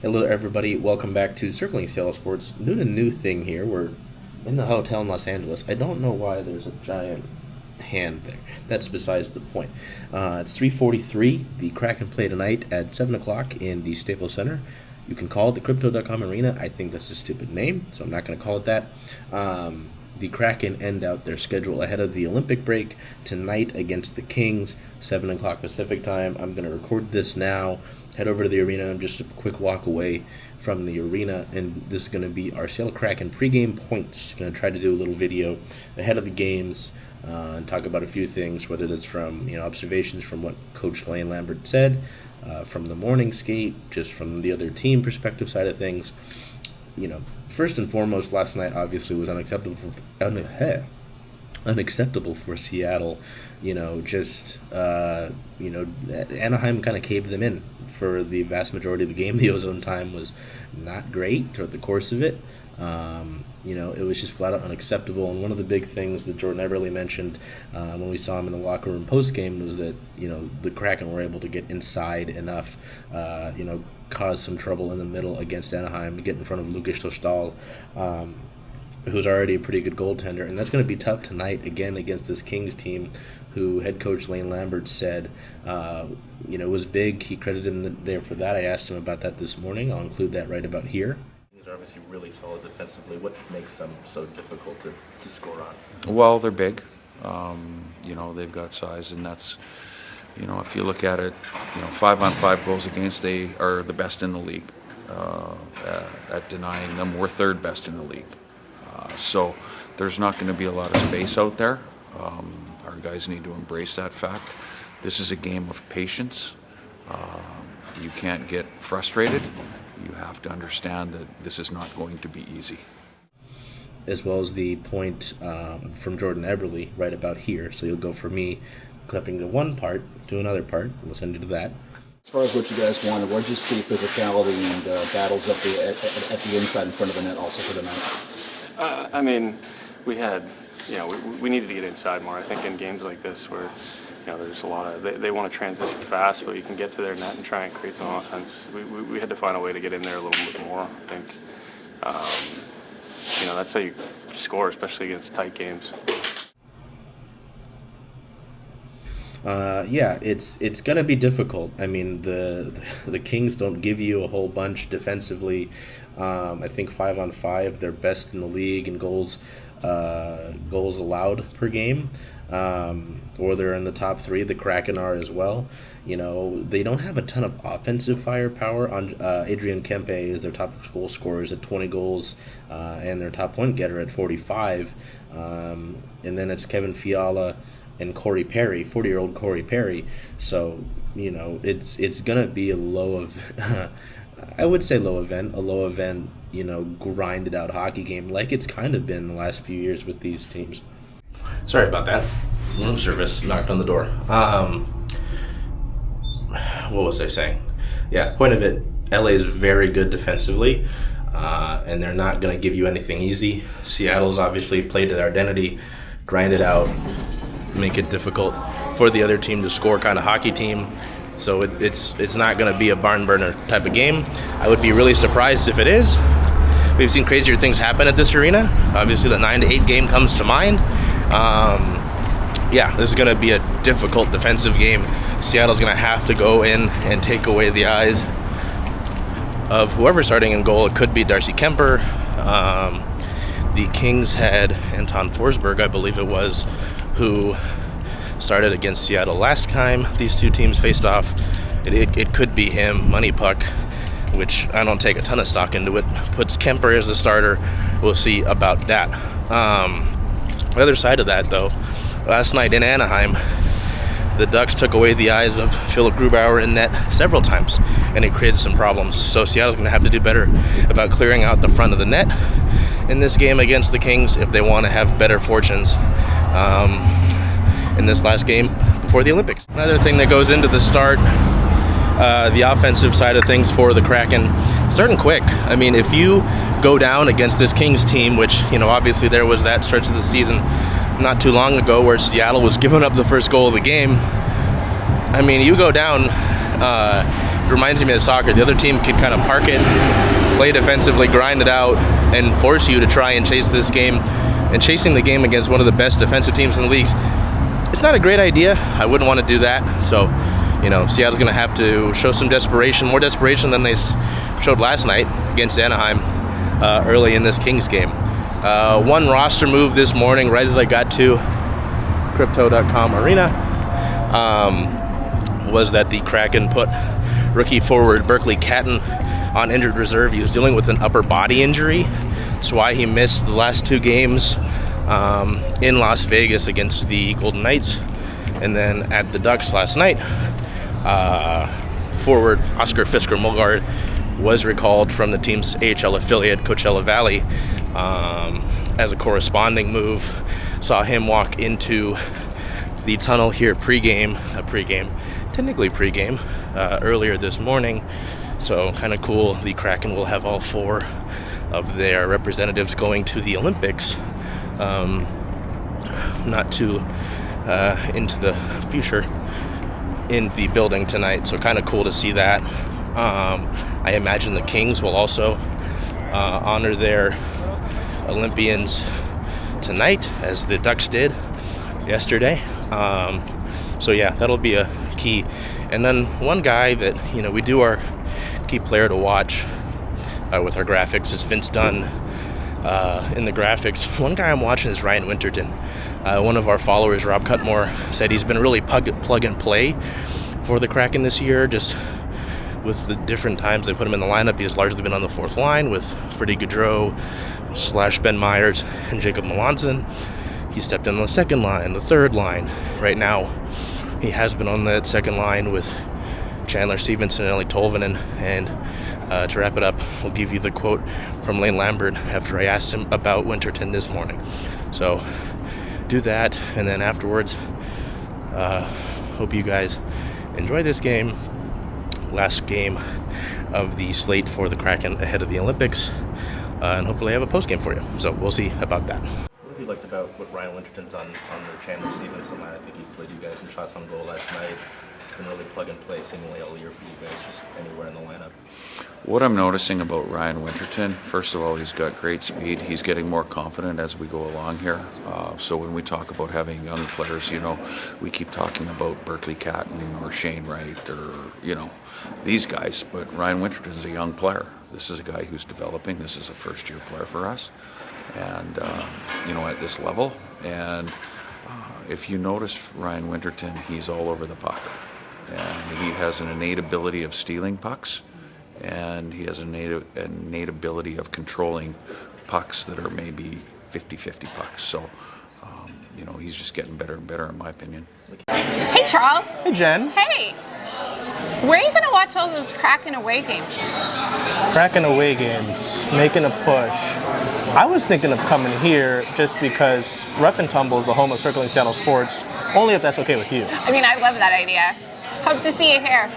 Hello, everybody. Welcome back to Circling Seattle Sports. Doing a new thing here. We're in the hotel in Los Angeles. I don't know why there's a giant hand there. That's besides the point. It's 3:43. The Kraken play tonight at 7 o'clock in the Staples Center. You can call it the Crypto.com Arena. I think that's a stupid name, so I'm not going to call it that. The Kraken end out their schedule ahead of the Olympic break tonight against the Kings, 7 o'clock Pacific time. I'm going to record this now, head over to the arena. I'm just a quick walk away from the arena, and this is going to be our Seattle Kraken Pregame Points. Going to try to do a little video ahead of the games and talk about a few things, whether that's from observations from what Coach Lane Lambert said, from the morning skate, just from the other team perspective side of things. First and foremost, last night obviously was unacceptable for Seattle. Anaheim kind of caved them in for the vast majority of the game. The ozone time was not great throughout the course of it. It was just flat out unacceptable. And one of the big things that Jordan Eberle mentioned when we saw him in the locker room post game was that the Kraken were able to get inside enough, cause some trouble in the middle against Anaheim, get in front of Lukas Dostal, who's already a pretty good goaltender, and that's going to be tough tonight again against this Kings team, who head coach Lane Lambert said, was big. He credited him there for that. I asked him about that this morning. I'll include that right about here. They're obviously really solid defensively. What makes them so difficult to score on? Well, they're big. They've got size, and that's, if you look at it, 5-on-5 goals against, they are the best in the league. At denying them, we're third best in the league. So there's not going to be a lot of space out there. Our guys need to embrace that fact. This is a game of patience. You can't get frustrated. You have to understand that this is not going to be easy. As well as the point from Jordan Eberle right about here. So you'll go from me clipping to one part to another part. We'll send you to that. As far as what you guys wanted, what did you see physicality and battles at the inside in front of the net also for the night? We had, we needed to get inside more. I think in games like this where, there's a lot of, they want to transition fast, but you can get to their net and try and create some offense. We had to find a way to get in there a little bit more, I think. That's how you score, especially against tight games. It's gonna be difficult. The Kings don't give you a whole bunch defensively. I think 5-on-5 they're best in the league in goals allowed per game, or they're in the top 3. The Kraken are as well. They don't have a ton of offensive firepower. On Adrian Kempe is their top goal scorer at 20 goals, and their top point getter at 45. And then it's Kevin Fiala and Corey Perry, 40-year-old Corey Perry. So, it's going to be a I would say low event, grinded out hockey game like it's kind of been the last few years with these teams. Sorry about that. Room service knocked on the door. What was I saying? Yeah, point of it, LA is very good defensively, and they're not going to give you anything easy. Seattle's obviously played to their identity, grind it out, make it difficult for the other team to score kind of hockey team. So it's not going to be a barn burner type of game. I would be really surprised if it is. We've seen crazier things happen at this arena. Obviously, the 9-8 game comes to mind. This is going to be a difficult defensive game. Seattle's going to have to go in and take away the eyes of whoever's starting in goal. It could be Darcy Kemper. The Kings had Anton Forsberg, I believe it was, who started against Seattle last time these two teams faced off. It could be him. Money Puck, which I don't take a ton of stock into it, puts Kemper as the starter. We'll see about that. The other side of that, though, last night in Anaheim, the Ducks took away the eyes of Philip Grubauer in net several times, and it created some problems. So Seattle's going to have to do better about clearing out the front of the net in this game against the Kings if they want to have better fortunes in this last game before the Olympics. Another thing that goes into the start, the offensive side of things for the Kraken, starting quick. If you go down against this Kings team, which, obviously there was that stretch of the season not too long ago where Seattle was giving up the first goal of the game. You go down reminds me of soccer. The other team can kind of park it, play defensively, grind it out, and force you to try and chase this game. And chasing the game against one of the best defensive teams in the leagues, it's not a great idea. I wouldn't want to do that. So, Seattle's going to have to show some desperation, more desperation than they showed last night against Anaheim early in this Kings game. One roster move this morning, right as I got to Crypto.com Arena, was that the Kraken put rookie forward Berkeley Catton on injured reserve. He was dealing with an upper body injury. That's why he missed the last 2 games in Las Vegas against the Golden Knights, and then at the Ducks last night. Forward Oscar Fisker-Molgaard was recalled from the team's AHL affiliate, Coachella Valley, as a corresponding move. Saw him walk into the tunnel here technically pregame, earlier this morning. So kind of cool. The Kraken will have all 4 of their representatives going to the Olympics, not too into the future, in the building tonight. So kind of cool to see that. I imagine the Kings will also honor their Olympians tonight, as the Ducks did yesterday. So yeah, that'll be a key. And then one guy that we do our key player to watch with our graphics is Vince Dunn. In the graphics, one guy I'm watching is Ryan Winterton. One of our followers, Rob Cutmore, said he's been really plug and play for the Kraken this year. Just with the different times they put him in the lineup, he has largely been on the 4th line with Freddie Gaudreau / Ben Myers and Jacob Melanson. He stepped in on the 2nd line, the 3rd line. Right now, he has been on that 2nd line with Chandler Stevenson and Eli Tolvanen. And to wrap it up, we'll give you the quote from Lane Lambert after I asked him about Winterton this morning. So do that, and then afterwards, hope you guys enjoy this game. Last game of the slate for the Kraken ahead of the Olympics, and hopefully have a post game for you. So we'll see about that. What have you liked about what Ryan Winterton's on the Chandler Stevenson line? I think he played you guys some shots on goal last night. It's been really plug and play seemingly all year for you guys, just anywhere in the lineup. What I'm noticing about Ryan Winterton, first of all, he's got great speed. He's getting more confident as we go along here. So when we talk about having young players, we keep talking about Berkeley Catton or Shane Wright or, these guys. But Ryan Winterton is a young player. This is a guy who's developing. This is a first-year player for us. And, at this level. And if you notice Ryan Winterton, he's all over the puck. And he has an innate ability of stealing pucks. And he has an innate ability of controlling pucks that are maybe 50-50 pucks. So, he's just getting better and better, in my opinion. Hey, Charles. Hey, Jen. Hey. Where are you going to watch all those Kraken away games? Kraken away games, making a push. I was thinking of coming here just because Rough and Tumble is the home of Circling Seattle Sports, only if that's okay with you. I mean, I love that idea. Hope to see you here.